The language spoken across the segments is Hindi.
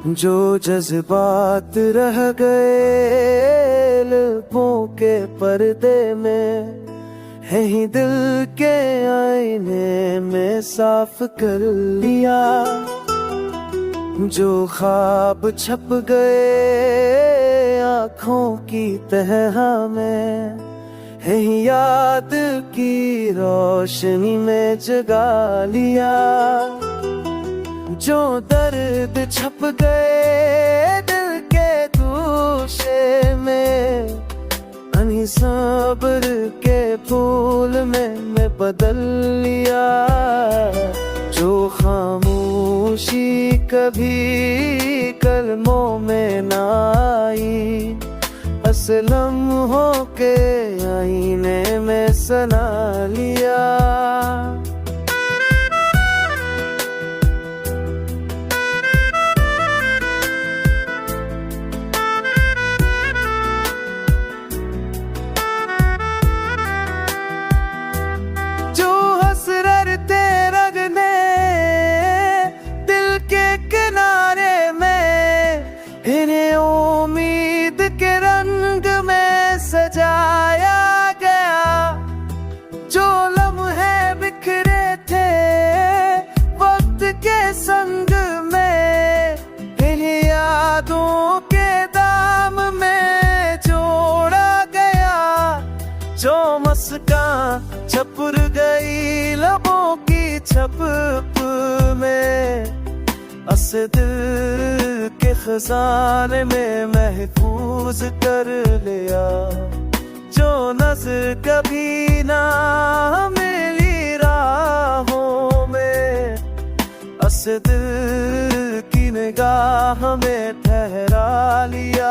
जो जज्बात रह गए लबों के पर्दे में है ही दिल के आईने में साफ कर लिया। जो ख्वाब छप गए आँखों की तह में है ही याद की रोशनी में जगा लिया। जो दर्द छप गए दिल के दूशे में अनी सब्र के फूल में मैं बदल लिया। जो खामोशी कभी कलमों में ना आई असलम हो के आईने में सना लिया। इन्हें उम्मीद के रंग में सजाया गया। जो लम्हे बिखरे थे वक्त के संग में इन्हें यादों के दाम में जोड़ा गया। जो मुस्कान छपुर गई लबों की छप में असद के खजाने में महफूज कर लिया। जो नज़र कभी ना मिली राहों में असद की निगाह में ठहरा लिया।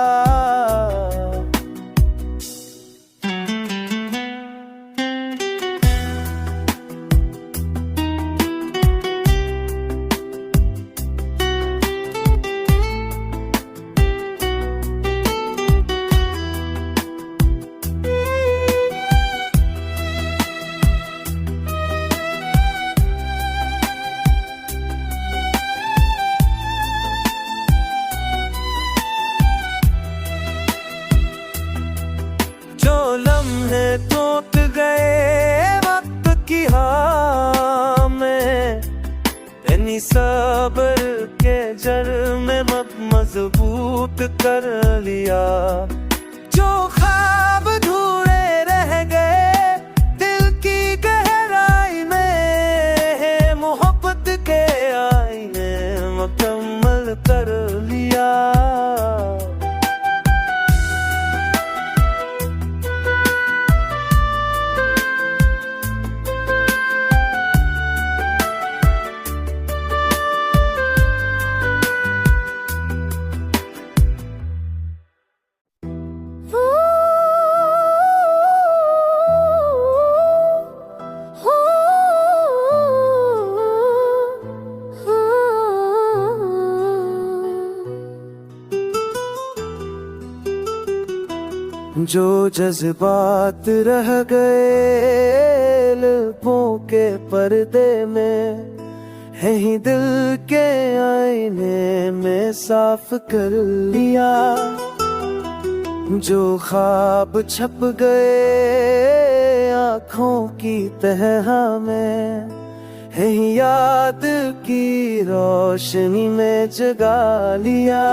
लम्हे टूट गए वक्त की हाँ में इन्हीं सब्र के जड़ में मजबूत कर लिया। जो ख्वाब अधूरे रह गए दिल की गहराई में मोहब्बत के आईने मुकम्मल कर लिया। जो जज्बात रह गए लबों के पर्दे में है ही दिल के आईने में साफ कर लिया। जो ख्वाब छप गए आँखों की तह में है ही याद की रोशनी में जगा लिया।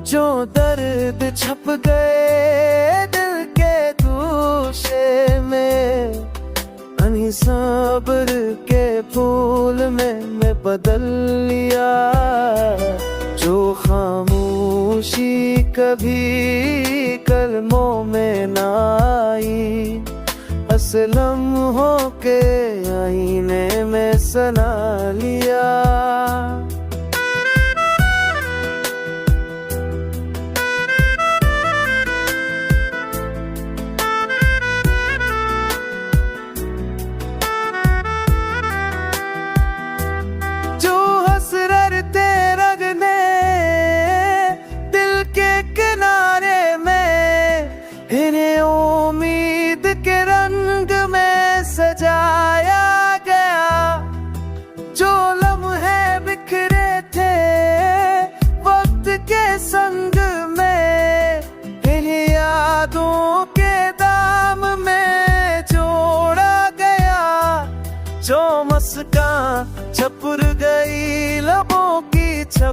जो दर्द छप गए दिल के दूशे में अनी सब्र के फूल में मैं बदल लिया। जो खामोशी कभी कलमों में ना आई असलम हो के आईने में सना लिया। इन्हें उम्मीद के रंग में सजाया गया। जो लम्हे बिखरे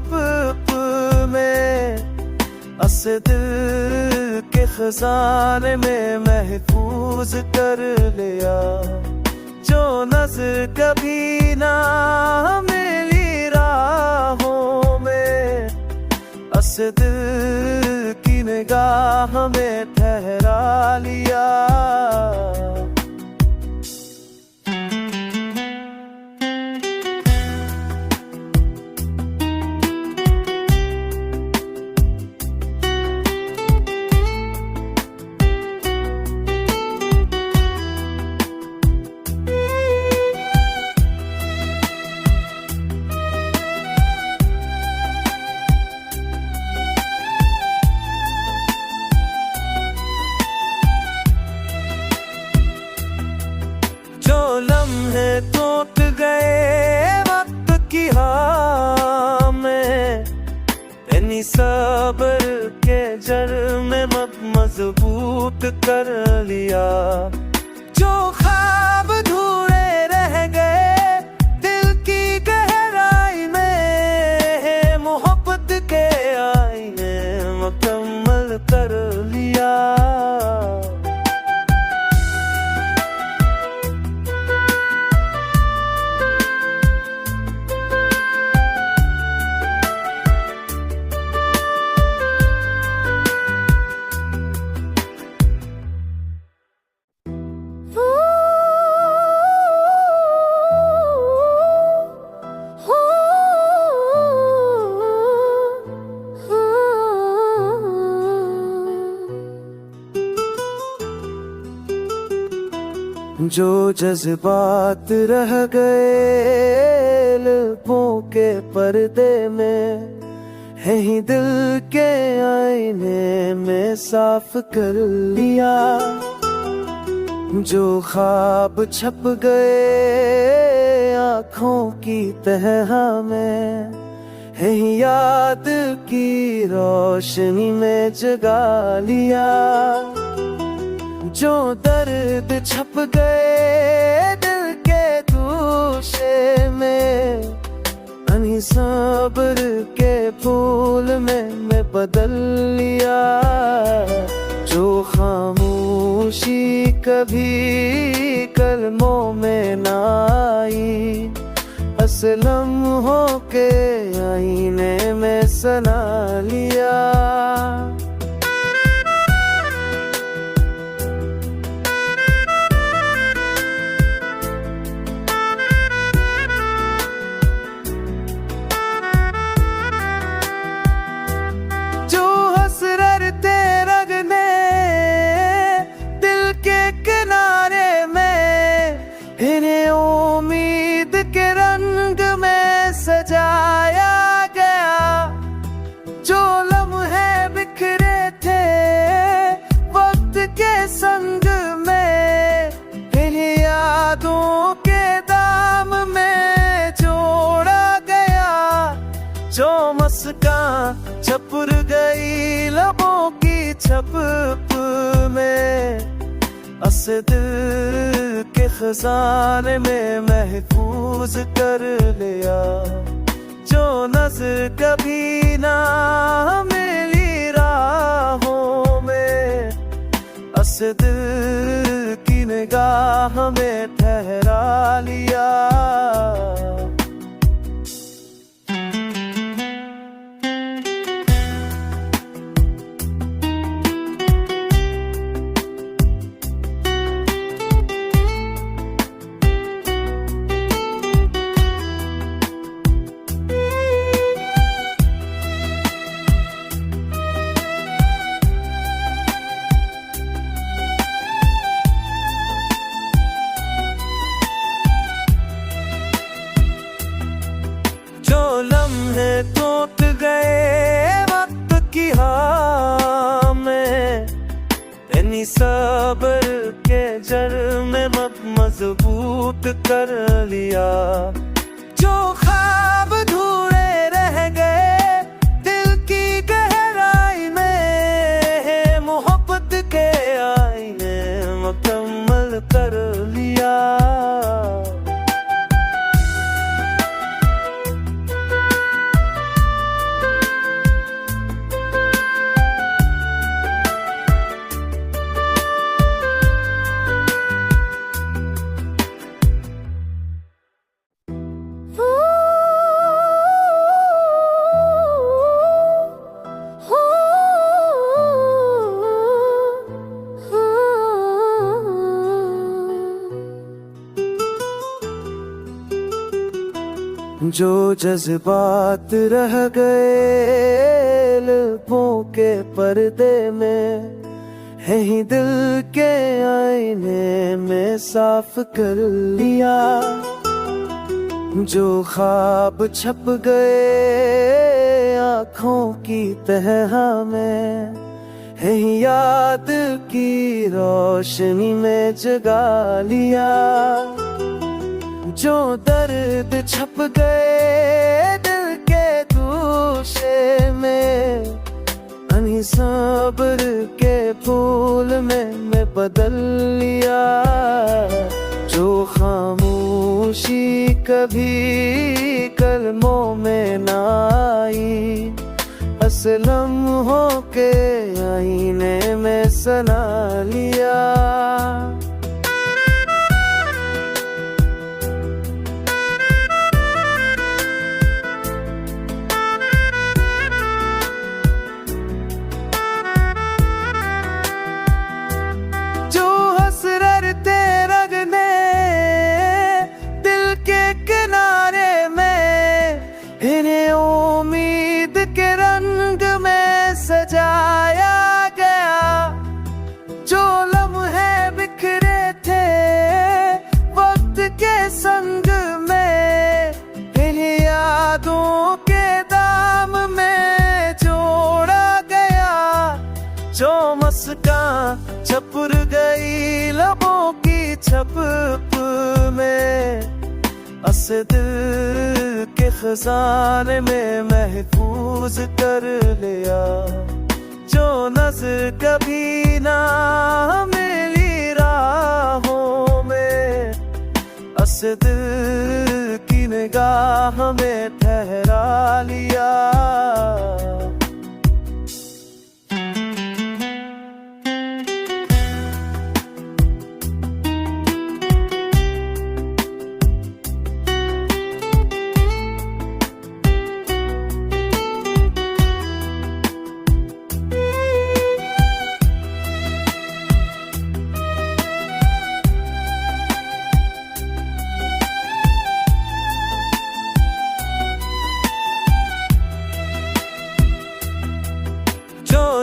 छप में, असे दिल के खजाने में महफूज कर लिया। जो नजर कभी ना मिली राहों में, असे दिल की निगाह में ठहरा लिया। जो लम्हे टूट गए वक्त की हाँ में, इन्हीं सब्र के जड़ में मजबूत कर लिया। जो ख्वाब अधूरे रह गए दिल की गहराई में, मोहब्बत के आईने मुकम्मल कर लिया। जो जज्बात रह गए लबों के पर्दे में, यही दिल के आईने में साफ कर लिया। जो ख्वाब छप गए आँखों की तह में, यही याद की रोशनी में जगा लिया। जो दर्द छप गए दिल के दूशे में, अनी सब्र के फूल में मैं बदल लिया। जो खामोशी कभी कलमों में ना आई, असलम हो के आईने में सना लिया। इन्हें उम्मीद के रंग में सजाया गया। जो लम्हे बिखरे थे वक्त के संग में, इन्हीं यादों के दाम में जोड़ा गया। जो मुस्कान छपुर गई लबों की छप में, असे दिल के खजाने में महफूज कर लिया। जो नजर कभी ना मिली राहों में, असे दिल की निगाह में ठहरा लिया। लम्हे टूट गए वक्त की हाँ में, इन्हीं सब्र के जड़ में मजबूत कर लिया। जो ख्वाब अधूरे रह गए दिल की गहराई में, मोहब्बत के आईने मुकम्मल कर लिया। जो जज्बात रह गए लबों के पर्दे में है ही दिल के आईने में साफ कर लिया। जो ख्वाब छप गए आँखों की तह में है ही याद की रोशनी में जगा लिया। जो दर्द छप गए दिल के दूशे में अनी सब्र के फूल में मैं बदल लिया। जो खामोशी कभी कलमों में ना आई असलम हो के आईने में सना लिया। उम्मीद के रंग में सजाया गया। जो लम्हे बिखरे थे वक्त के संग में इन्हीं यादों के दाम में जोड़ा गया। जो मुस्कान छपुर गई लबों की छप में असद के खजाने में महफूज कर लिया। जो नज़र कभी ना मिली राहों में असद की निगाह में ठहरा लिया।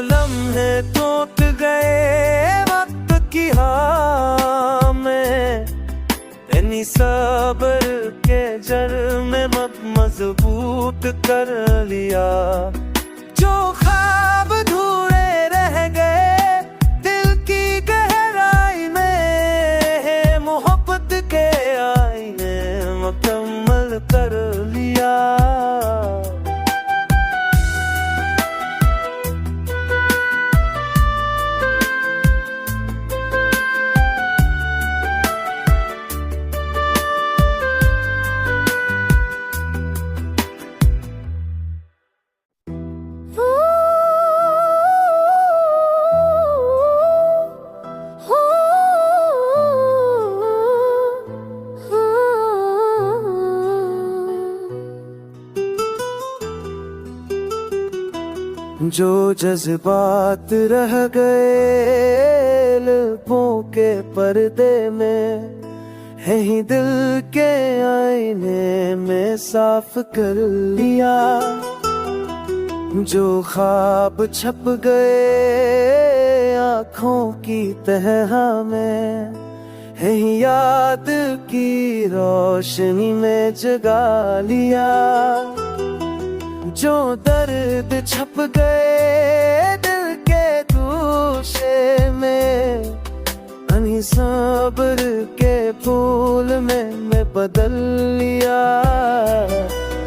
लम्हे टूट गए वक्त की हाँ में इन्हीं सब्र के जर में मजबूत कर लिया। जो ख्वाब अधूरे रह गए दिल की गहराई में मोहब्बत के आईने मुकम्मल कर लिया। जो जज्बात रह गए लबों के पर्दे में है ही दिल के आईने में साफ कर लिया। जो ख्वाब छप गए आँखों की तह में है ही याद की रोशनी में जगा लिया। जो दर्द छप गए दिल के दूशे में अनी सब्र के फूल में मैं बदल लिया।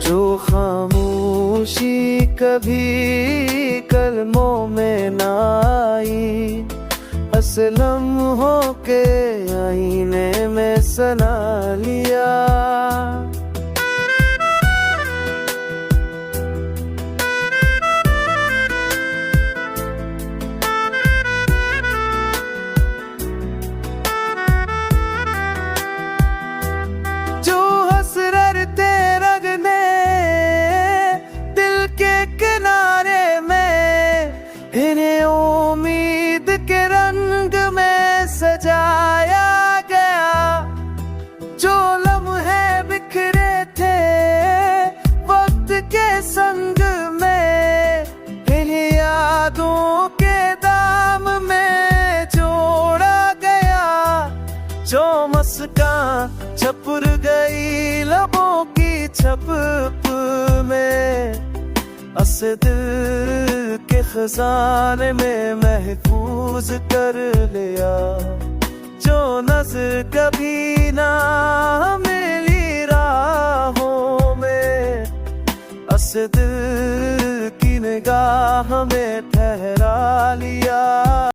जो खामोशी कभी कलमों में ना आई असलम हो के आईने में सना लिया। उम्मीद के रंग में सजाया गया। जो लम्हे जो मुस्कान छपुर गई लबों की छप में, अस दिल के खजाने में महफूज कर लिया। जो नजर कभी ना मिली राहों में, अस दिल की निगाह में ठहरा लिया।